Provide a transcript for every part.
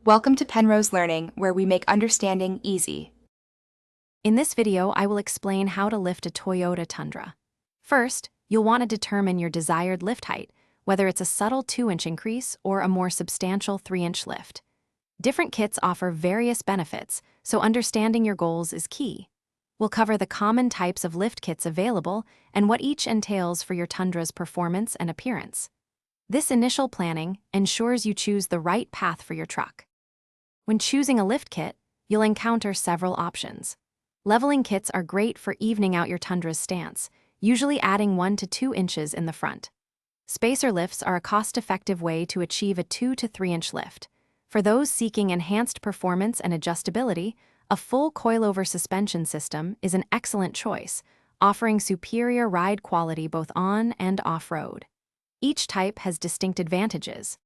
Welcome to Penrose Learning, where we make understanding easy. In this video, I will explain how to lift a Toyota Tundra. First, you'll want to determine your desired lift height, whether it's a subtle 2-inch increase or a more substantial 3-inch lift. Different kits offer various benefits, so understanding your goals is key. We'll cover the common types of lift kits available and what each entails for your Tundra's performance and appearance. This initial planning ensures you choose the right path for your truck. When choosing a lift kit, you'll encounter several options. Leveling kits are great for evening out your Tundra's stance, usually adding 1 to 2 inches in the front. Spacer lifts are a cost-effective way to achieve a 2 to 3-inch lift. For those seeking enhanced performance and adjustability, a full coilover suspension system is an excellent choice, offering superior ride quality both on and off-road. Each type has distinct advantages.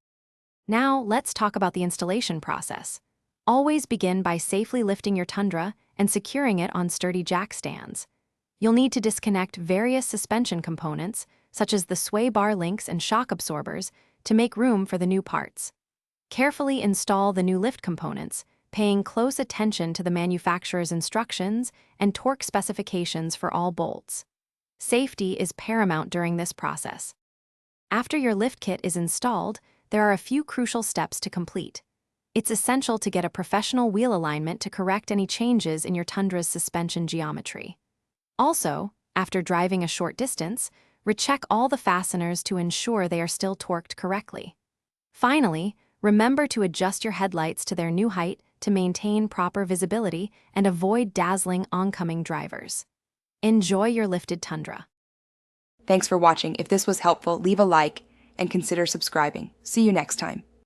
Now, let's talk about the installation process. Always begin by safely lifting your Tundra and securing it on sturdy jack stands. You'll need to disconnect various suspension components, such as the sway bar links and shock absorbers, to make room for the new parts. Carefully install the new lift components, paying close attention to the manufacturer's instructions and torque specifications for all bolts. Safety is paramount during this process. After your lift kit is installed, there are a few crucial steps to complete. It's essential to get a professional wheel alignment to correct any changes in your Tundra's suspension geometry. Also, after driving a short distance, recheck all the fasteners to ensure they are still torqued correctly. Finally, remember to adjust your headlights to their new height to maintain proper visibility and avoid dazzling oncoming drivers. Enjoy your lifted Tundra. Thanks for watching. If this was helpful, leave a like and consider subscribing. See you next time.